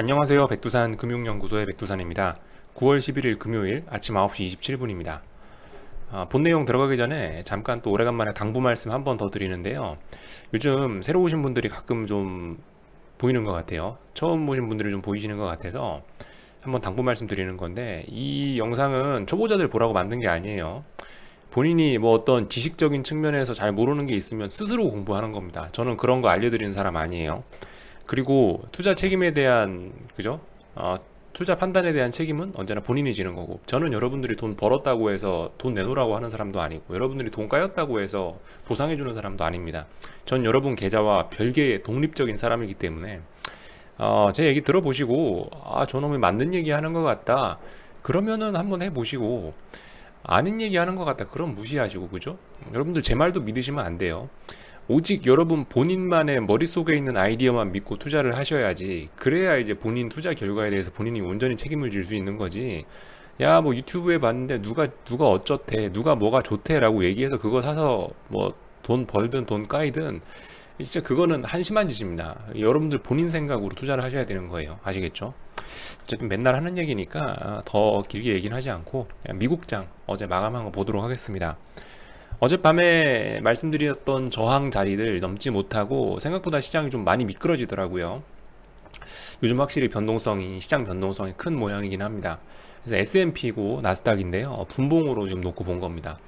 안녕하세요. 백두산 금융연구소의 백두산입니다. 9월 11일 금요일 아침 9시 27분입니다. 본 내용 들어가기 전에 잠깐 또 오래간만에 당부 말씀 한 번 더 드리는데요. 요즘 새로 오신 분들이 가끔 좀 보이는 것 같아요. 처음 오신 분들이 좀 보이시는 것 같아서 한번 당부 말씀 드리는 건데, 이 영상은 초보자들 보라고 만든 게 아니에요. 본인이 뭐 어떤 지식적인 측면에서 잘 모르는 게 있으면 스스로 공부하는 겁니다. 저는 그런 거 알려드리는 사람 아니에요. 그리고 투자 책임에 대한, 그죠? 투자 판단에 대한 책임은 언제나 본인이 지는 거고, 저는 여러분들이 돈 벌었다고 해서 돈 내놓으라고 하는 사람도 아니고, 여러분들이 돈 까였다고 해서 보상해주는 사람도 아닙니다. 전 여러분 계좌와 별개의 독립적인 사람이기 때문에 제 얘기 들어보시고, 저놈이 맞는 얘기 하는 것 같다, 그러면은 한번 해보시고, 아닌 얘기 하는 것 같다, 그럼 무시하시고, 그죠? 여러분들 제 말도 믿으시면 안 돼요. 오직 여러분 본인만의 머릿속에 있는 아이디어만 믿고 투자를 하셔야지. 그래야 이제 본인 투자 결과에 대해서 본인이 온전히 책임을 질 수 있는 거지. 야, 뭐 유튜브에 봤는데 누가 어쩌대, 누가 뭐가 좋대라고 얘기해서 그거 사서 뭐 돈 벌든 돈 까이든, 진짜 그거는 한심한 짓입니다. 여러분들 본인 생각으로 투자를 하셔야 되는 거예요. 아시겠죠? 어쨌든 맨날 하는 얘기니까 더 길게 얘기는 하지 않고 미국장 어제 마감한 거 보도록 하겠습니다. 어젯밤에 말씀드렸던 저항 자리를 넘지 못하고 생각보다 시장이 좀 많이 미끄러지더라고요. 요즘 확실히 시장 변동성이 큰 모양이긴 합니다. 그래서 S&P고 나스닥인데요. 분봉으로 좀 놓고 본 겁니다.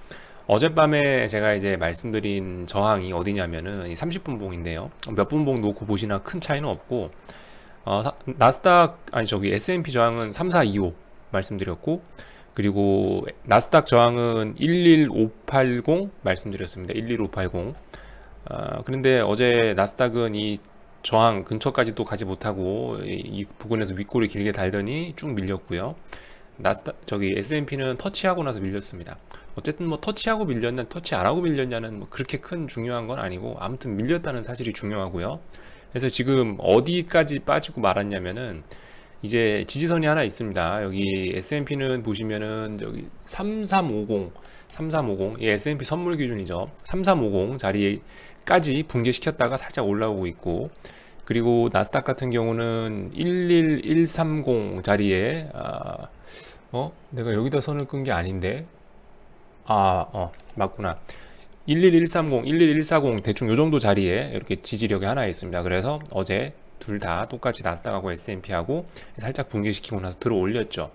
어젯밤에 제가 이제 말씀드린 저항이 어디냐면은 이 30분봉인데요. 몇 분봉 놓고 보시나 큰 차이는 없고, 나스닥, 아니 저기 S&P 저항은 3425 말씀드렸고, 그리고 나스닥 저항은 11580 말씀드렸습니다. 11580. 그런데 어제 나스닥은 이 저항 근처까지도 가지 못하고 이 부근에서 윗골이 길게 달더니 쭉 밀렸고요. 저기 S&P는 터치하고 나서 밀렸습니다. 어쨌든 뭐 터치하고 밀렸냐 터치 안 하고 밀렸냐는 뭐 그렇게 큰 중요한 건 아니고, 아무튼 밀렸다는 사실이 중요하고요. 그래서 지금 어디까지 빠지고 말았냐면은 이제 지지선이 하나 있습니다. 여기 S&P는 보시면은 여기 3350 이 S&P 선물 기준이죠. 3350 자리까지 붕괴시켰다가 살짝 올라오고 있고, 그리고 나스닥 같은 경우는 11130 자리에 내가 여기다 선을 끈 게 아닌데, 맞구나. 11130, 11140 대충 요 정도 자리에 이렇게 지지력이 하나 있습니다. 그래서 어제 둘 다 똑같이 나스닥하고 S&P하고 살짝 붕괴시키고 나서 들어 올렸죠.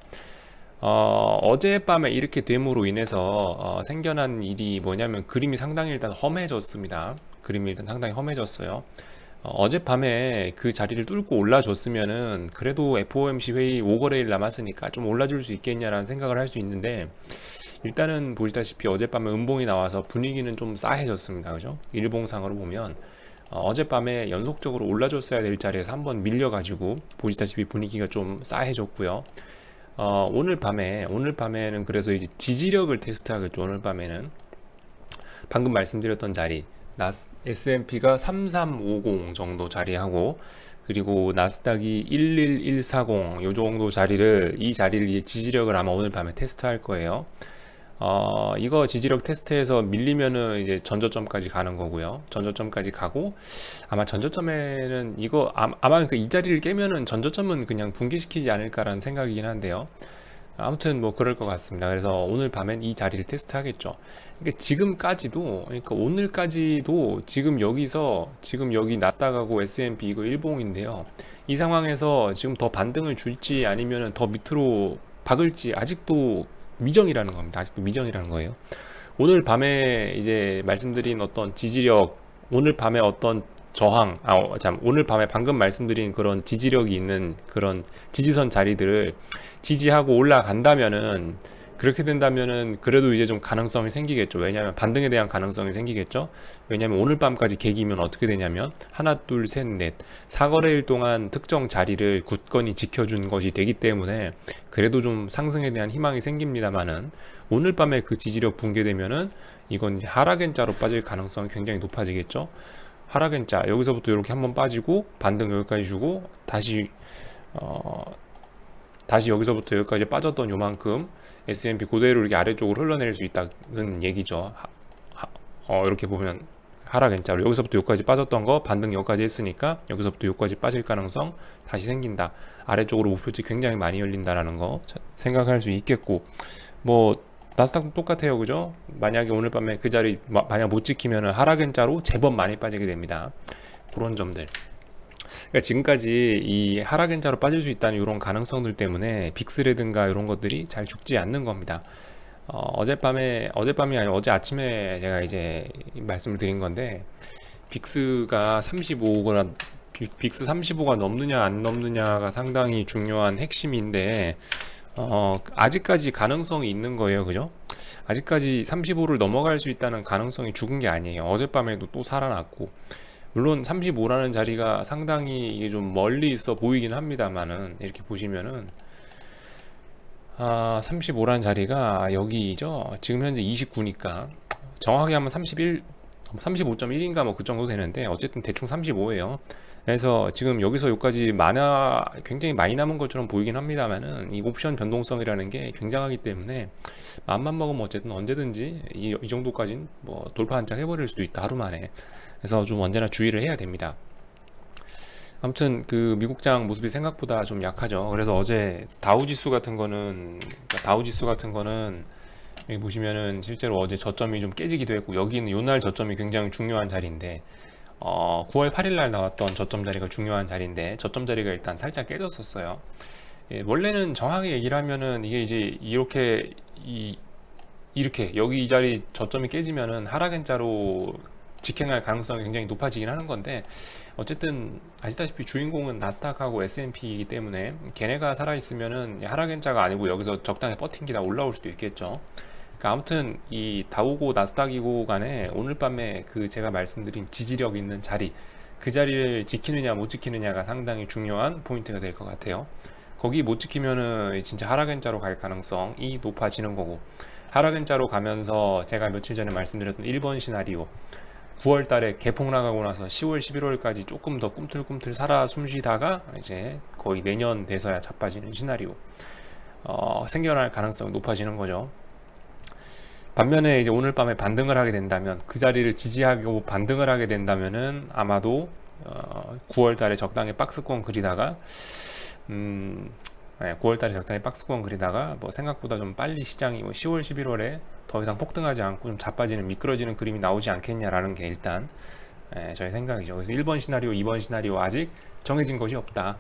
어젯밤에 이렇게 됨으로 인해서 생겨난 일이 뭐냐면, 그림이 상당히 일단 험해졌습니다. 그림이 일단 상당히 험해졌어요. 어젯밤에 그 자리를 뚫고 올라줬으면은 그래도 FOMC 회의 5거래일 남았으니까 좀 올라줄 수 있겠냐라는 생각을 할 수 있는데, 일단은 보시다시피 어젯밤에 음봉이 나와서 분위기는 좀 싸해졌습니다. 그죠? 일봉상으로 보면 어젯밤에 연속적으로 올라줬어야 될 자리에서 한번 밀려가지고 보시다시피 분위기가 좀 싸해졌고요. 오늘 밤에는 그래서 이제 지지력을 테스트하겠죠. 오늘 밤에는 방금 말씀드렸던 자리, S&P가 3350 정도 자리하고, 그리고 나스닥이 11140 요 정도 자리를, 이 자리를 지지력을 아마 오늘 밤에 테스트할 거예요. 이거 지지력 테스트에서 밀리면은 이제 전저점까지 가는 거고요. 전저점까지 가고, 아마 전저점에는 아마 그 이 자리를 깨면은 전저점은 그냥 붕괴시키지 않을까라는 생각이긴 한데요. 아무튼 뭐 그럴 것 같습니다. 그래서 오늘 밤엔 이 자리를 테스트하겠죠. 그러니까 오늘까지도 지금 여기 나스닥하고 S&P 이거 일봉인데요. 이 상황에서 지금 더 반등을 줄지 아니면 더 밑으로 박을지 아직도 미정이라는 겁니다. 아직도 미정이라는 거예요. 오늘 밤에 이제 말씀드린 어떤 지지력, 오늘 밤에 어떤 오늘 밤에 방금 말씀드린 그런 지지력이 있는 그런 지지선 자리들을 지지하고 올라간다면은, 그렇게 된다면은 그래도 이제 좀 가능성이 생기겠죠. 왜냐하면 반등에 대한 가능성이 생기겠죠. 왜냐하면 오늘 밤까지 계기면 어떻게 되냐면 하나, 둘, 셋, 넷, 4거래일 동안 특정 자리를 굳건히 지켜준 것이 되기 때문에 그래도 좀 상승에 대한 희망이 생깁니다만은, 오늘 밤에 그 지지력 붕괴되면은 이건 이제 하락엔자로 빠질 가능성이 굉장히 높아지겠죠. 하락엔자 여기서부터 이렇게 한번 빠지고 반등 여기까지 주고 다시 여기서부터 여기까지 빠졌던 요만큼 S&P 그대로 이렇게 아래쪽으로 흘러내릴 수 있다는 얘기죠. 이렇게 보면 하락 N자로 여기서부터 여기까지 빠졌던 거 반등 여기까지 했으니까 여기서부터 여기까지 빠질 가능성 다시 생긴다. 아래쪽으로 목표치 굉장히 많이 열린다라는 거 생각할 수 있겠고, 뭐 나스닥도 똑같아요, 그죠? 만약에 오늘 밤에 그 자리 만약 못 지키면은 하락 N자로 제법 많이 빠지게 됩니다. 그런 점들. 그러니까 지금까지 이 하락 N자로 빠질 수 있다는 이런 가능성들 때문에 빅스라든가 이런 것들이 잘 죽지 않는 겁니다. 어젯밤이 아니고 어제 아침에 제가 이제 말씀을 드린 건데, 빅스가 35가 빅스 35가 넘느냐 안 넘느냐가 상당히 중요한 핵심인데, 아직까지 가능성이 있는 거예요, 그죠? 아직까지 35를 넘어갈 수 있다는 가능성이 죽은 게 아니에요. 어젯밤에도 또 살아났고, 물론 35라는 자리가 상당히 이게 좀 멀리 있어 보이긴 합니다만은, 이렇게 보시면은 35라는 자리가 여기죠. 지금 현재 29니까 정확하게 하면 35.1인가 뭐 그 정도 되는데, 어쨌든 대충 35예요. 그래서 지금 여기서 여기까지 굉장히 많이 남은 것처럼 보이긴 합니다만은, 이 옵션 변동성이라는 게 굉장하기 때문에 맘만 먹으면 어쨌든 언제든지 이 정도까지는 뭐 돌파 한 장 해버릴 수도 있다, 하루 만에. 그래서 좀 언제나 주의를 해야 됩니다. 아무튼 그 미국장 모습이 생각보다 좀 약하죠. 그래서 어제 다우지수 같은 거는 여기 보시면은 실제로 어제 저점이 좀 깨지기도 했고, 여기는 요날 저점이 굉장히 중요한 자리인데, 9월 8일 날 나왔던 저점 자리가 중요한 자리인데, 저점 자리가 일단 살짝 깨졌었어요. 예, 원래는 정확하게 얘기를 하면은 이게 이제 이렇게 여기 이 자리 저점이 깨지면은 하락 N자로 직행할 가능성이 굉장히 높아지긴 하는 건데, 어쨌든 아시다시피 주인공은 나스닥하고 S&P이기 때문에 걔네가 살아있으면은 하락 N자가 아니고 여기서 적당히 버팅기다 올라올 수도 있겠죠. 그러니까 아무튼 이 다우고 나스닥이고 간에 오늘 밤에 그 제가 말씀드린 지지력 있는 자리, 그 자리를 지키느냐 못 지키느냐가 상당히 중요한 포인트가 될 것 같아요. 거기 못 지키면은 진짜 하락 N자로 갈 가능성이 높아지는 거고, 하락 N자로 가면서 제가 며칠 전에 말씀드렸던 1번 시나리오, 9월 달에 개폭 나가고 나서 10월, 11월까지 조금 더 꿈틀꿈틀 살아 숨쉬다가 이제 거의 내년 돼서야 자빠지는 시나리오, 생겨날 가능성이 높아지는 거죠. 반면에 이제 오늘 밤에 반등을 하게 된다면, 그 자리를 지지하고 반등을 하게 된다면은 아마도 9월 달에 적당히 박스권 그리다가 9월 달에 적당히 박스권 그리다가 뭐 생각보다 좀 빨리 시장이 뭐 10월, 11월에 더 이상 폭등하지 않고 좀 자빠지는 미끄러지는 그림이 나오지 않겠냐라는 게 일단 저의 생각이죠. 그래서 1번 시나리오, 2번 시나리오 아직 정해진 것이 없다.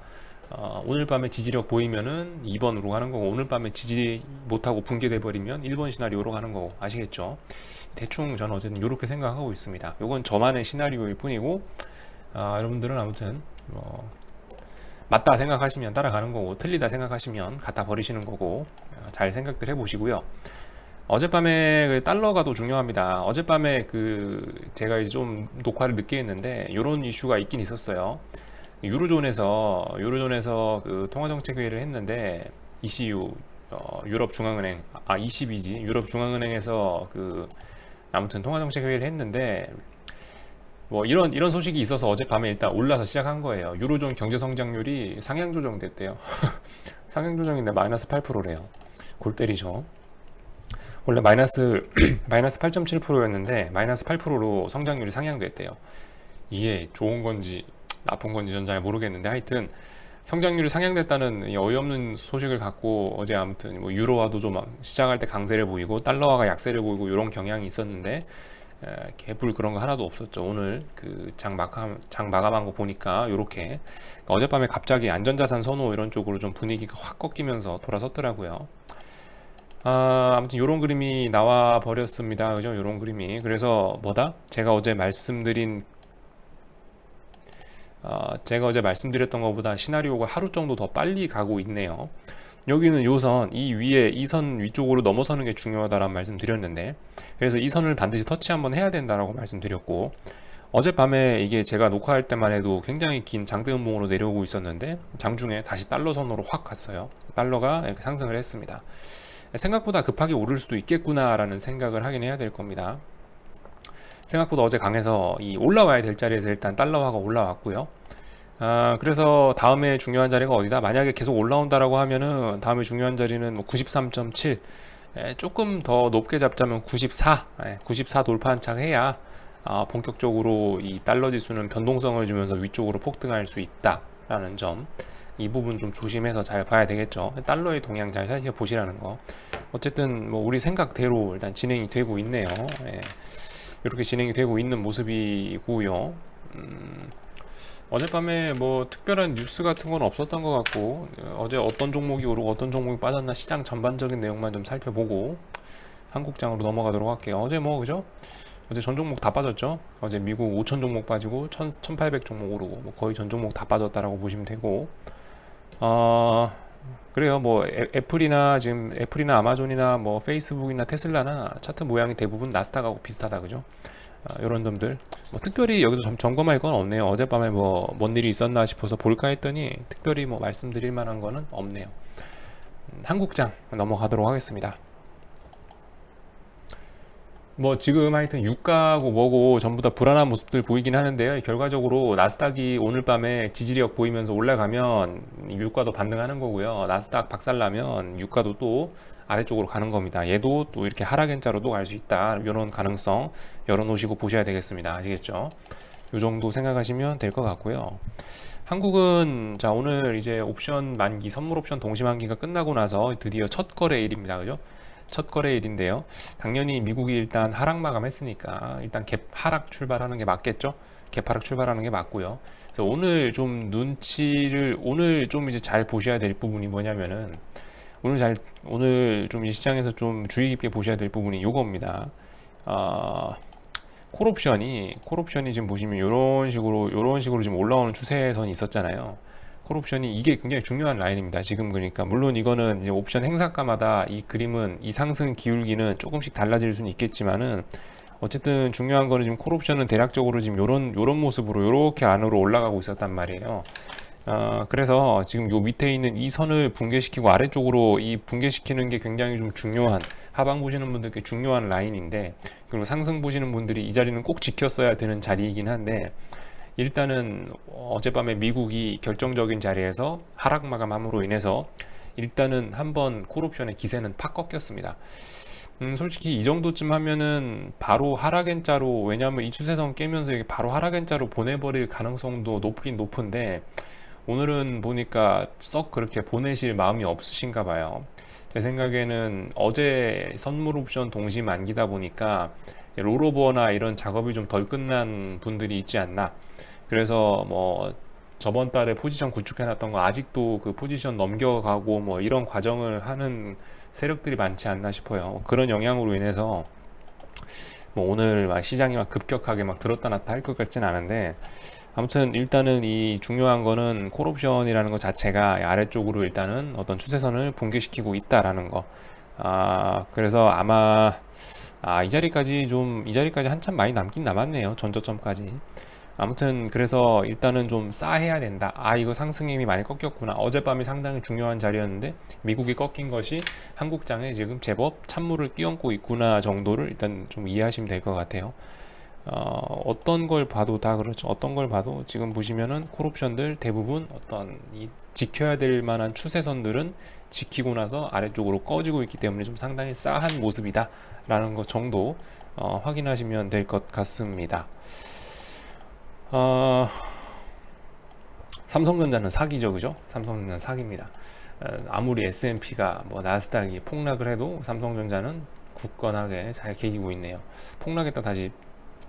오늘 밤에 지지력 보이면은 2번으로 가는 거고, 오늘 밤에 지지 못하고 붕괴돼 버리면 1번 시나리오로 가는 거고, 아시겠죠? 대충 저는 어쨌든 이렇게 생각하고 있습니다. 이건 저만의 시나리오일 뿐이고, 여러분들은 아무튼 맞다 생각하시면 따라가는 거고, 틀리다 생각하시면 갖다 버리시는 거고, 잘 생각들 해보시고요. 어젯밤에 그 달러가 더 중요합니다. 어젯밤에 제가 이제 좀 녹화를 늦게 했는데 이런 이슈가 있긴 있었어요. 유로존에서 그 통화정책회의를 했는데, ECU 유럽 중앙은행, ECB지, 유럽 중앙은행에서 아무튼 통화정책회의를 했는데, 뭐 이런 소식이 있어서 어젯밤에 일단 올라서 시작한 거예요. 유로존 경제 성장률이 상향 조정됐대요. 상향 조정인데 마이너스 8%래요. 골 때리죠. 원래 마이너스 8.7%였는데 마이너스 8%로 성장률이 상향됐대요. 이게 좋은 건지 나쁜 건지 전 잘 모르겠는데, 하여튼 성장률이 상향됐다는 이 어이없는 소식을 갖고 어제 아무튼 뭐 유로화도 좀 시작할 때 강세를 보이고 달러화가 약세를 보이고 이런 경향이 있었는데, 개불 그런 거 하나도 없었죠. 오늘 장 마감한 거 보니까 요렇게 어젯밤에 갑자기 안전자산 선호 이런 쪽으로 좀 분위기가 확 꺾이면서 돌아섰더라고요. 아무튼 요런 그림이 나와 버렸습니다. 그죠? 요런 그림이. 그래서 제가 어제 말씀드렸던 것보다 시나리오가 하루 정도 더 빨리 가고 있네요. 여기는 요선, 이 선 위쪽으로 넘어서는 게 중요하다라는 말씀 드렸는데, 그래서 이 선을 반드시 터치 한번 해야 된다라고 말씀드렸고, 어젯밤에 이게 제가 녹화할 때만 해도 굉장히 긴 장대음봉으로 내려오고 있었는데, 장중에 다시 달러 선으로 확 갔어요. 달러가 이렇게 상승을 했습니다. 생각보다 급하게 오를 수도 있겠구나라는 생각을 하긴 해야 될 겁니다. 생각보다 어제 강해서 올라와야 될 자리에서 일단 달러화가 올라왔고요. 그래서 다음에 중요한 자리가 어디다? 만약에 계속 올라온다라고 하면은 다음에 중요한 자리는 뭐 93.7, 조금 더 높게 잡자면 94 돌파 한창 해야 본격적으로 이 달러 지수는 변동성을 주면서 위쪽으로 폭등할 수 있다라는 점, 이 부분 좀 조심해서 잘 봐야 되겠죠. 달러의 동향 잘 살펴보시라는 거. 어쨌든 뭐 우리 생각대로 일단 진행이 되고 있네요. 예. 이렇게 진행이 되고 있는 모습이고요. 어젯밤에 뭐 특별한 뉴스 같은 건 없었던 것 같고, 어제 어떤 종목이 오르고 어떤 종목이 빠졌나 시장 전반적인 내용만 좀 살펴보고 한국장으로 넘어가도록 할게요. 어제 뭐 그죠? 어제 전 종목 다 빠졌죠. 어제 미국 5천 종목 빠지고 1800 종목 오르고 뭐 거의 전 종목 다 빠졌다라고 보시면 되고, 어 그래요. 뭐 애플이나 아마존이나 뭐 페이스북이나 테슬라나 차트 모양이 대부분 나스닥하고 비슷하다, 그죠? 이런 점들 뭐 특별히 여기서 점검할 건 없네요. 어젯밤에 뭐 뭔 일이 있었나 싶어서 볼까 했더니 특별히 뭐 말씀드릴 만한 거는 없네요. 한국장 넘어가도록 하겠습니다. 뭐 지금 하여튼 유가고 뭐고 전부 다 불안한 모습들 보이긴 하는데요. 결과적으로 나스닥이 오늘 밤에 지지력 보이면서 올라가면 유가도 반등하는 거고요. 나스닥 박살나면 유가도 또 아래쪽으로 가는 겁니다. 얘도 또 이렇게 하락 N자로도 갈 수 있다, 이런 가능성 열어놓으시고 보셔야 되겠습니다. 아시겠죠? 이 정도 생각하시면 될 것 같고요. 한국은 자, 오늘 이제 옵션 만기, 선물 옵션 동시 만기가 끝나고 나서 드디어 첫 거래일입니다. 그죠? 첫 거래일인데요. 당연히 미국이 일단 하락 마감했으니까 일단 갭 하락 출발하는 게 맞겠죠. 갭 하락 출발하는 게 맞고요. 그래서 오늘 좀 이제 잘 보셔야 될 부분이 뭐냐면은, 오늘 좀 이 시장에서 좀 주의 깊게 보셔야 될 부분이 요겁니다. 콜옵션이 지금 보시면 요런 식으로 지금 올라오는 추세선이 있었잖아요. 콜옵션이 이게 굉장히 중요한 라인입니다. 지금 그러니까 물론 이거는 이제 옵션 행사가마다 이 그림은, 이 상승 기울기는 조금씩 달라질 수는 있겠지만은, 어쨌든 중요한 거는 지금 콜옵션은 대략적으로 지금 요런 모습으로 요렇게 안으로 올라가고 있었단 말이에요. 그래서 지금 요 밑에 있는 이 선을 붕괴시키고 아래쪽으로 이 붕괴시키는 게 굉장히 좀 중요한, 하방 보시는 분들께 중요한 라인인데, 그리고 상승 보시는 분들이 이 자리는 꼭 지켰어야 되는 자리이긴 한데, 일단은 어젯밤에 미국이 결정적인 자리에서 하락 마감함으로 인해서 일단은 한번 콜옵션의 기세는 팍 꺾였습니다. 솔직히 이 정도쯤 하면은 바로 하락 N자로, 왜냐하면 이 추세선 깨면서 이게 바로 하락 N자로 보내버릴 가능성도 높긴 높은데, 오늘은 보니까 썩 그렇게 보내실 마음이 없으신가 봐요. 제 생각에는 어제 선물 옵션 동시 만기다 보니까 롤오버나 이런 작업이 좀 덜 끝난 분들이 있지 않나. 그래서 뭐 저번 달에 포지션 구축해놨던 거 아직도 그 포지션 넘겨가고 뭐 이런 과정을 하는 세력들이 많지 않나 싶어요. 그런 영향으로 인해서 뭐 오늘 막 시장이 막 급격하게 막 들었다 놨다 할 것 같진 않은데, 아무튼 일단은 이 중요한 거는 콜옵션이라는 것 자체가 아래쪽으로 일단은 어떤 추세선을 붕괴시키고 있다라는 거. 그래서 아마 이 자리까지 한참 많이 남긴 남았네요. 전저점까지. 아무튼 그래서 일단은 좀 싸해야 된다. 이거 상승 힘이 많이 꺾였구나. 어젯밤이 상당히 중요한 자리였는데 미국이 꺾인 것이 한국장에 지금 제법 찬물을 끼얹고 있구나 정도를 일단 좀 이해하시면 될 것 같아요. 어떤 걸 봐도 다 그렇죠. 어떤 걸 봐도 지금 보시면은 콜옵션들 대부분 어떤 이 지켜야 될 만한 추세선들은 지키고 나서 아래쪽으로 꺼지고 있기 때문에 좀 상당히 싸한 모습이다 라는 것 정도 확인하시면 될 것 같습니다. 삼성전자는 사기죠, 그죠? 삼성전자는 사기입니다. 아무리 S&P가 뭐 나스닥이 폭락을 해도 삼성전자는 굳건하게 잘 개기고 있네요. 폭락했다 다시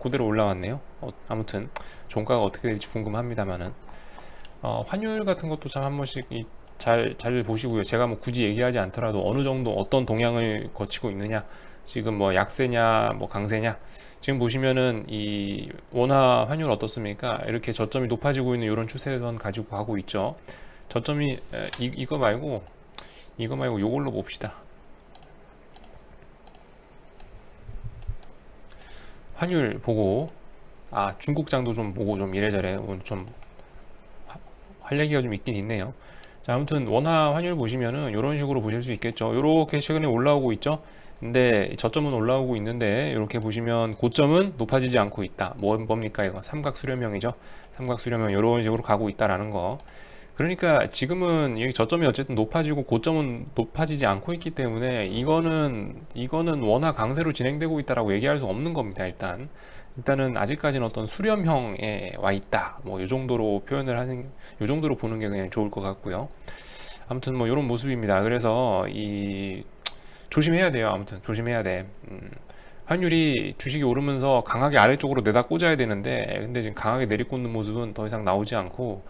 그대로 올라왔네요. 아무튼 종가가 어떻게 될지 궁금합니다만은, 환율 같은 것도 참 한 번씩 잘 보시고요. 제가 뭐 굳이 얘기하지 않더라도 어느 정도 어떤 동향을 거치고 있느냐, 지금 뭐 약세냐 뭐 강세냐, 지금 보시면은 이 원화 환율 어떻습니까? 이렇게 저점이 높아지고 있는 이런 추세선 가지고 가고 있죠. 저점이 이거 말고 요걸로 봅시다. 환율 보고 중국장도 좀 보고 좀 이래저래 좀 할 얘기가 좀 있긴 있네요. 자, 아무튼 원화 환율 보시면은 이런 식으로 보실 수 있겠죠. 이렇게 최근에 올라오고 있죠. 근데 저점은 올라오고 있는데 이렇게 보시면 고점은 높아지지 않고 있다. 뭡니까 이거? 삼각 수렴형이죠. 삼각 수렴형 이런 식으로 가고 있다라는 거. 그러니까 지금은 여기 저점이 어쨌든 높아지고 고점은 높아지지 않고 있기 때문에 이거는 원화 강세로 진행되고 있다라고 얘기할 수 없는 겁니다. 일단 일단은 아직까지는 어떤 수렴형에 와 있다. 뭐 이 정도로 표현을 하는, 이 정도로 보는 게 그냥 좋을 것 같고요. 아무튼 뭐 이런 모습입니다. 그래서 이 조심해야 돼요. 아무튼 조심해야 돼. 환율이 주식이 오르면서 강하게 아래쪽으로 내다 꽂아야 되는데, 근데 지금 강하게 내리꽂는 모습은 더 이상 나오지 않고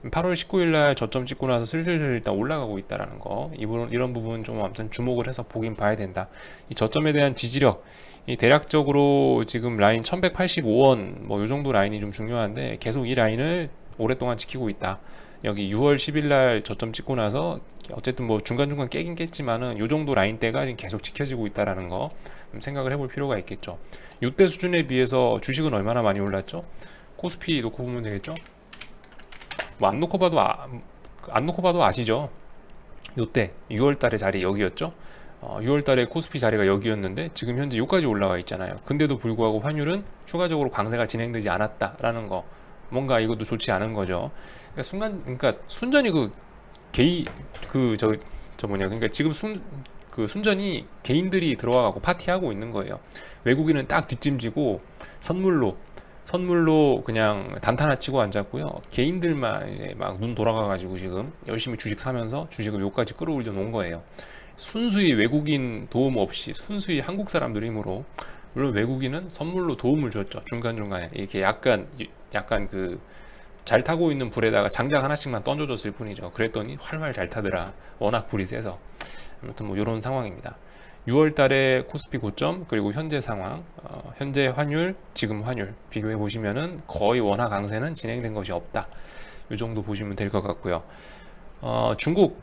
8월 19일 날 저점 찍고 나서 슬슬 일단 올라가고 있다라는 거, 이런 부분 좀 아무튼 주목을 해서 보긴 봐야 된다. 이 저점에 대한 지지력, 이 대략적으로 지금 라인 1185원 뭐 요 정도 라인이 좀 중요한데, 계속 이 라인을 오랫동안 지키고 있다. 여기 6월 10일 날 저점 찍고 나서 어쨌든 뭐 중간중간 깨긴 깼지만은 요 정도 라인대가 계속 지켜지고 있다라는 거 생각을 해볼 필요가 있겠죠. 요때 수준에 비해서 주식은 얼마나 많이 올랐죠? 코스피 놓고 보면 되겠죠? 뭐 안 놓고 봐도 아시죠? 요때 6월 달에 자리 여기였죠? 6월 달에 코스피 자리가 여기였는데 지금 현재 여기까지 올라와 있잖아요. 근데도 불구하고 환율은 추가적으로 강세가 진행되지 않았다라는 거. 뭔가 이것도 좋지 않은 거죠. 그러니까 순전히 그러니까 지금 순전히 개인들이 들어와가고 파티하고 있는 거예요. 외국인은 딱 뒷짐지고 선물로 그냥 단타나 치고 앉았고요. 개인들만 이제 막 눈 돌아가가지고 지금 열심히 주식 사면서 주식을 여기까지 끌어올려 놓은 거예요. 순수히 외국인 도움 없이 순수히 한국 사람들 힘으로. 물론 외국인은 선물로 도움을 줬죠. 중간중간에 이렇게 약간 그 잘 타고 있는 불에다가 장작 하나씩만 던져줬을 뿐이죠. 그랬더니 활활 잘 타더라. 워낙 불이 세서. 아무튼 뭐 이런 상황입니다. 6월 달에 코스피 고점, 그리고 현재 상황, 현재 환율, 지금 환율 비교해 보시면은 거의 원화 강세는 진행된 것이 없다. 이 정도 보시면 될 것 같고요. 중국은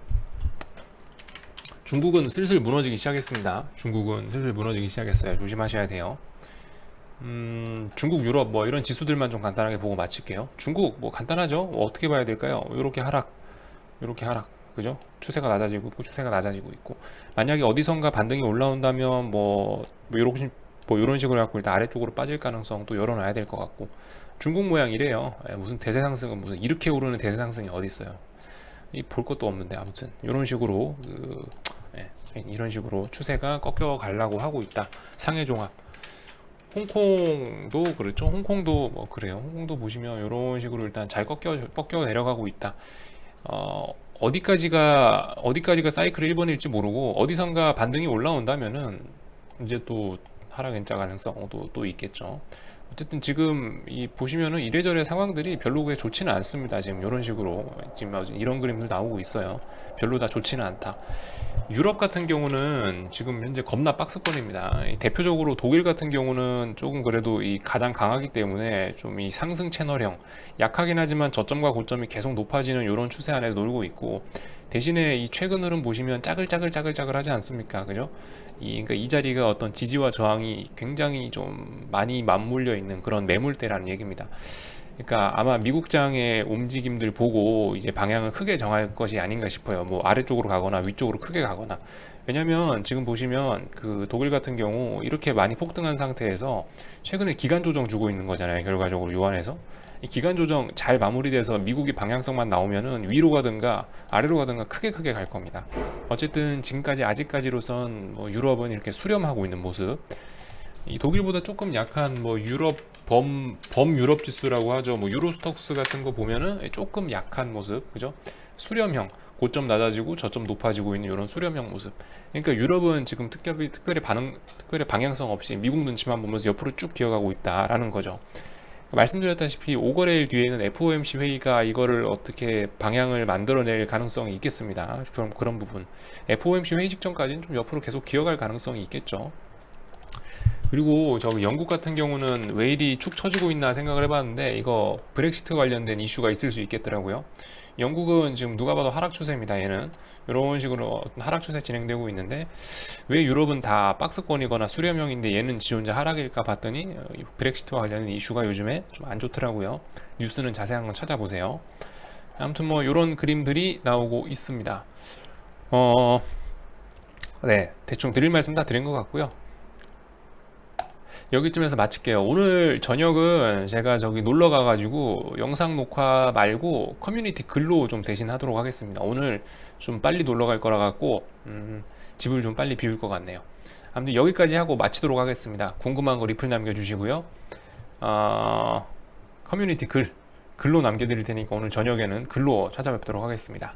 슬슬 무너지기 시작했습니다. 중국은 슬슬 무너지기 시작했어요. 조심하셔야 돼요. 중국, 유럽 뭐 이런 지수들만 좀 간단하게 보고 마칠게요. 중국 뭐 간단하죠. 어떻게 봐야 될까요? 이렇게 하락, 그죠? 추세가 낮아지고 있고 추세가 낮아지고 있고, 만약에 어디선가 반등이 올라온다면 이런 식으로 해갖고 일단 아래쪽으로 빠질 가능성도 열어놔야 될 것 같고, 중국 모양 이래요. 무슨 대세상승은 무슨 이렇게 오르는 대세상승이 어디 있어요? 이 볼 것도 없는데. 아무튼 이런 식으로 이런 식으로 추세가 꺾여 가려고 하고 있다. 상해 종합. 홍콩도 그렇죠. 홍콩도 뭐 그래요. 홍콩도 보시면 이런 식으로 일단 잘 꺾여 내려가고 있다. 어디까지가 사이클 1번일지 모르고 어디선가 반등이 올라온다면은 이제 또 하락 N자 가능성도 또 있겠죠. 어쨌든 지금 보시면은 이래저래 상황들이 별로 그게 좋지는 않습니다. 지금 이런 식으로 지금 이런 그림들 나오고 있어요. 별로 다 좋지는 않다. 유럽 같은 경우는 지금 현재 겁나 박스권입니다. 대표적으로 독일 같은 경우는 조금 그래도 가장 강하기 때문에 좀 이 상승 채널형, 약하긴 하지만 저점과 고점이 계속 높아지는 이런 추세 안에 놀고 있고, 대신에 이 최근 흐름 보시면 짜글짜글 하지 않습니까? 그죠? 그러니까 이 자리가 어떤 지지와 저항이 굉장히 좀 많이 맞물려 있는 그런 매물대라는 얘기입니다. 그러니까 아마 미국장의 움직임들 보고 이제 방향을 크게 정할 것이 아닌가 싶어요. 뭐 아래쪽으로 가거나 위쪽으로 크게 가거나. 왜냐면 지금 보시면 그 독일 같은 경우 이렇게 많이 폭등한 상태에서 최근에 기간 조정 주고 있는 거잖아요. 결과적으로 요한에서 이 기간 조정 잘 마무리돼서 미국이 방향성만 나오면은 위로 가든가 아래로 가든가 크게 갈 겁니다. 어쨌든 지금까지 아직까지로선 뭐 유럽은 이렇게 수렴하고 있는 모습. 이 독일보다 조금 약한 뭐 유럽 유럽 지수라고 하죠. 뭐 유로스톡스 같은 거 보면은 조금 약한 모습, 그죠? 수렴형, 고점 낮아지고 저점 높아지고 있는 이런 수렴형 모습. 그러니까 유럽은 지금 특별히 방향성 없이 미국 눈치만 보면서 옆으로 쭉 기어가고 있다라는 거죠. 말씀드렸다시피 5거래일 뒤에는 FOMC 회의가 이거를 어떻게 방향을 만들어낼 가능성이 있겠습니다. 그런 부분. FOMC 회의 직전까지는 좀 옆으로 계속 기어갈 가능성이 있겠죠. 그리고 영국 같은 경우는 왜 이리 축 처지고 있나 생각을 해봤는데, 이거 브렉시트 관련된 이슈가 있을 수 있겠더라고요. 영국은 지금 누가 봐도 하락 추세입니다. 얘는 이런 식으로 하락 추세 진행되고 있는데, 왜 유럽은 다 박스권이거나 수렴형인데 얘는 지 혼자 하락일까 봤더니 브렉시트와 관련된 이슈가 요즘에 좀 안 좋더라고요. 뉴스는 자세한 건 찾아보세요. 아무튼 뭐 이런 그림들이 나오고 있습니다. 네, 대충 드릴 말씀 다 드린 것 같고요. 여기쯤에서 마칠게요. 오늘 저녁은 제가 놀러 가가지고 영상 녹화 말고 커뮤니티 글로 좀 대신 하도록 하겠습니다. 오늘 좀 빨리 놀러 갈 거라 갖고 집을 좀 빨리 비울 것 같네요. 아무튼 여기까지 하고 마치도록 하겠습니다. 궁금한 거 리플 남겨주시고요. 커뮤니티 글로 남겨드릴 테니까 오늘 저녁에는 글로 찾아뵙도록 하겠습니다.